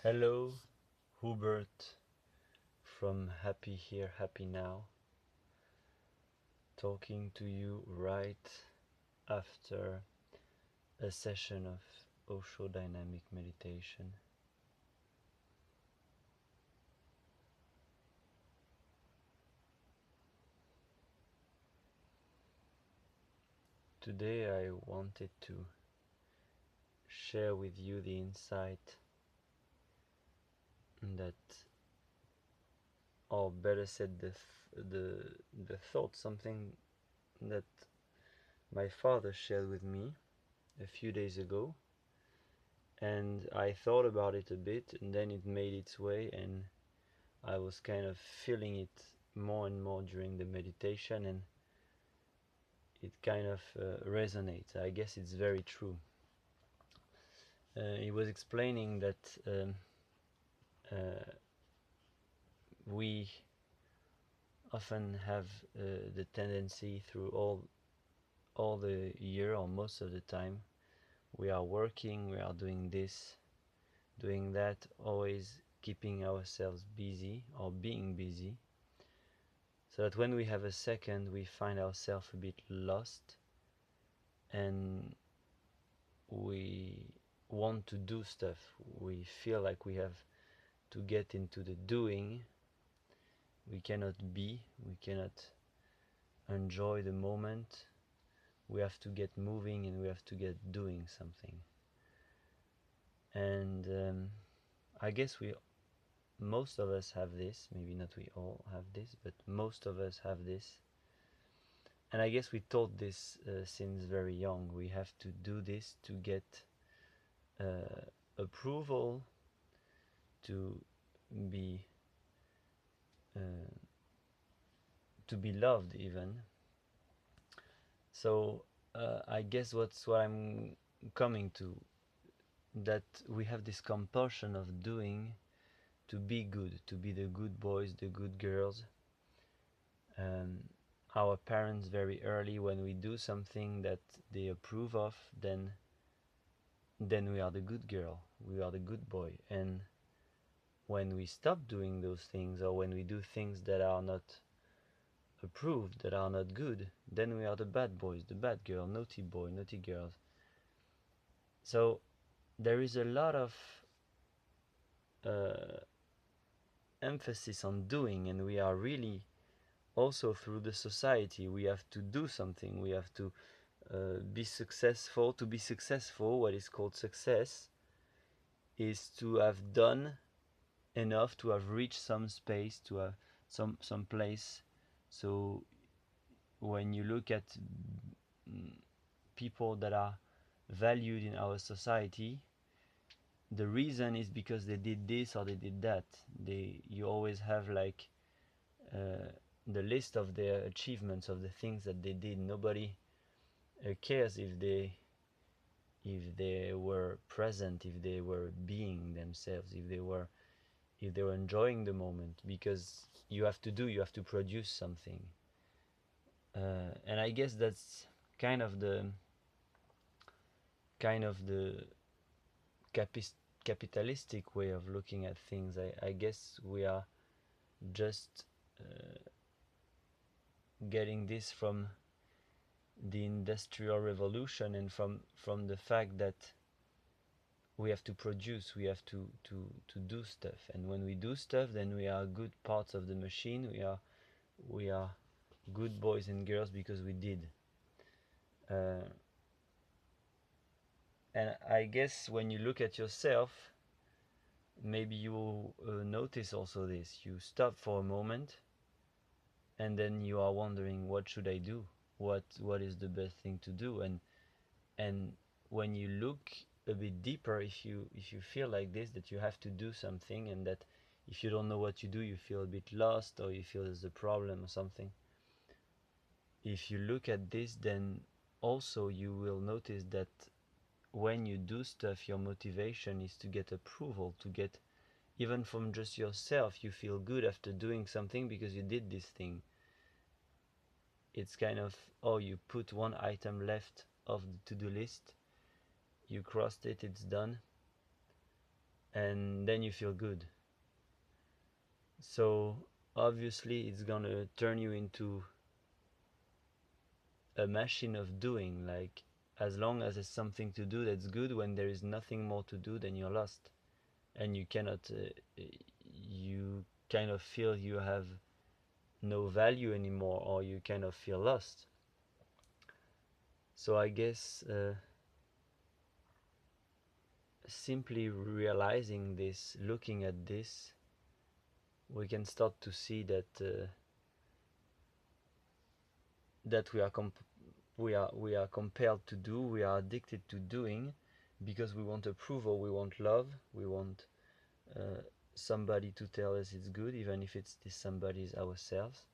Hello, Hubert from Happy Here, Happy Now, talking to you right after a session of Osho Dynamic Meditation. Today I wanted to share with you the insight that, or better said, the thought, something that my father shared with me a few days ago, and I thought about it a bit, and then it made its way, and I was kind of feeling it more and more during the meditation, and it kind of resonates. I guess it's very true. He was explaining that uh, we often have the tendency through all the year, or most of the time, we are working, we are doing this, doing that, always keeping ourselves busy or being busy, so that when we have a second, we find ourselves a bit lost, and we want to do stuff. We feel like we have to get into the doing. We cannot be, we cannot enjoy the moment. We have to get moving and we have to get doing something. And I guess most of us have this. Maybe not we all have this, but most of us have this. And I guess we taught this since very young. We have to do this to get approval, to be uh, to be loved even. So I guess what's what I'm coming to, that we have this compulsion of doing to be good, to be the good boys, the good girls. Um, our parents very early, when we do something that they approve of, then we are the good girl, we are the good boy. And when we stop doing those things, or when we do things that are not approved, that are not good, then we are the bad boys, the bad girl, naughty boy, naughty girls. So there is a lot of uh, emphasis on doing, and we are really also through the society, we have to do something, we have to be successful. To be successful, what is called success, is to have done enough, to have reached some space, to have some place. So when you look at people that are valued in our society, the reason is because they did this or they did that. You always have like the list of their achievements, of the things that they did. Nobody cares if they were present, if they were being themselves, if they were enjoying the moment, because you have to produce something. And I guess that's kind of the capitalistic way of looking at things. I guess we are just getting this from the Industrial Revolution, and from the fact that we have to produce, we have to do stuff, and when we do stuff, then we are good parts of the machine. We are good boys and girls because we did. Uh, and I guess when you look at yourself, maybe you will notice also this. You stop for a moment, and then you are wondering, what should I do? What is the best thing to do? And when you look a bit deeper, if you feel like this, that you have to do something, and that if you don't know what you do, you feel a bit lost, or you feel there's a problem or something. If you look at this, then also you will notice that when you do stuff, your motivation is to get approval, to get, even from just yourself, you feel good after doing something because you did this thing. It's kind of, oh, you put one item left of the to-do list, you crossed it, it's done, and then you feel good. So obviously it's gonna turn you into a machine of doing. Like, as long as there's something to do, that's good. When there is nothing more to do, then you're lost, and you cannot you kind of feel you have no value anymore, or you kind of feel lost. So I guess simply realizing this, looking at this, we can start to see that that we are compelled to do, we are addicted to doing, because we want approval, we want love, we want uh, somebody to tell us it's good, even if it's this somebody is ourselves.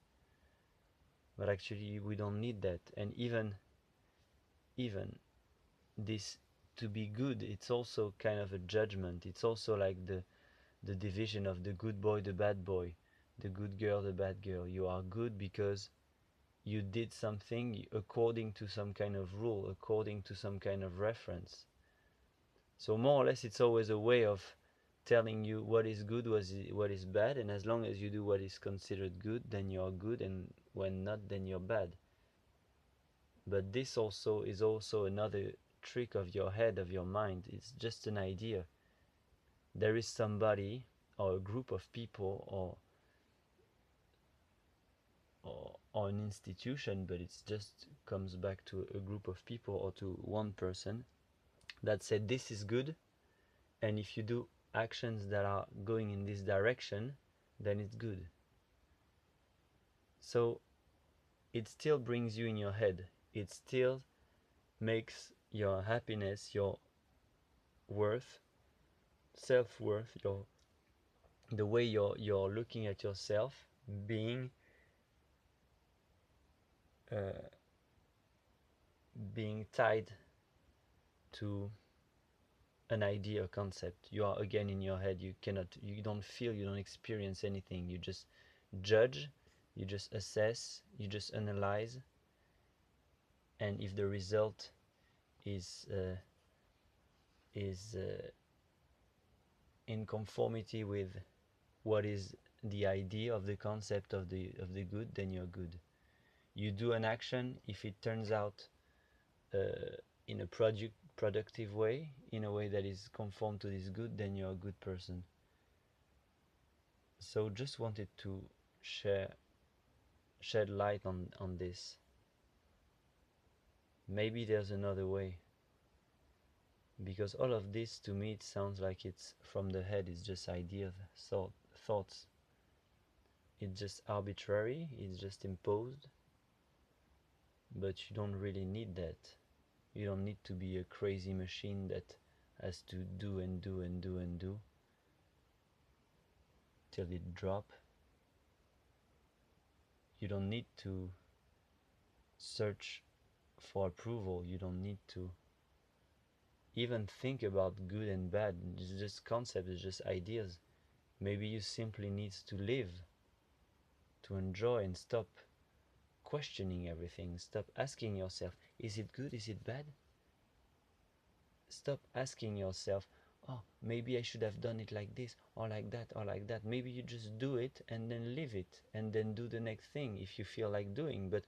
But actually we don't need that. And even this, to be good, it's also kind of a judgment. It's also like the division of the good boy, the bad boy, the good girl, the bad girl. You are good because you did something according to some kind of rule, according to some kind of reference. So more or less it's always a way of telling you what is good, what is bad, and as long as you do what is considered good, then you're good, and when not, then you're bad. But this also is also another trick of your head, of your mind. It's just an idea. There is somebody or a group of people, or an institution, but it just comes back to a group of people or to one person that said this is good, and if you do actions that are going in this direction, then it's good. So it still brings you in your head. It still makes your happiness, your worth, self-worth, your the way you're looking at yourself being uh, being tied to an idea or concept. You are again in your head. You don't feel, you don't experience anything. You just judge, you just assess, you just analyze, and if the result is in conformity with what is the idea of the concept of the good, then you're good. You do an action, if it turns out in a productive way, in a way that is conform to this good, then you're a good person. So just wanted to shed light on this. Maybe there's another way, because all of this to me it sounds like it's from the head. It's just ideas, thoughts. It's just arbitrary, it's just imposed, but you don't really need that. You don't need to be a crazy machine that has to do and do and do and do till it drop. You don't need to search for approval. You don't need to even think about good and bad. It's just concepts, it's just ideas. Maybe you simply need to live, to enjoy, and stop questioning everything. Stop asking yourself, is it good, is it bad? Stop asking yourself, oh, maybe I should have done it like this, or like that, or like that. Maybe you just do it and then leave it, and then do the next thing if you feel like doing. But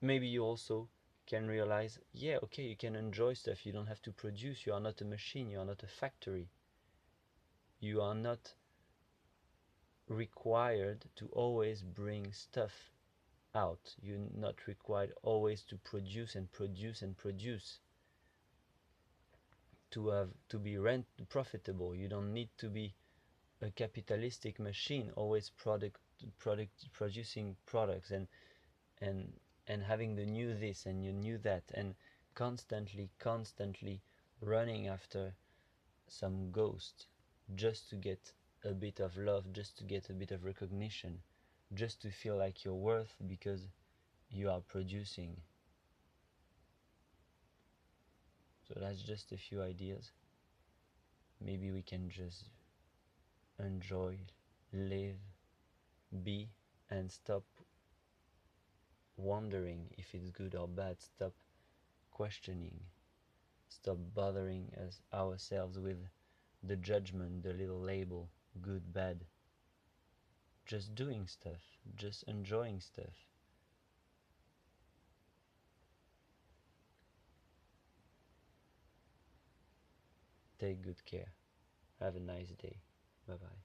maybe you also can realize, yeah, okay, you can enjoy stuff. You don't have to produce. You are not a machine. You are not a factory. You are not required to always bring stuff out. You're not required always to produce and produce and produce to be rent profitable. You don't need to be a capitalistic machine always product producing products and and having the new this and you knew that, and constantly running after some ghost just to get a bit of love, just to get a bit of recognition, just to feel like you're worth because you are producing. So that's just a few ideas. Maybe we can just enjoy, live, be, and stop wondering if it's good or bad. Stop questioning. Stop bothering ourselves with the judgment, the little label, good, bad. Just doing stuff, just enjoying stuff. Take good care. Have a nice day. Bye bye.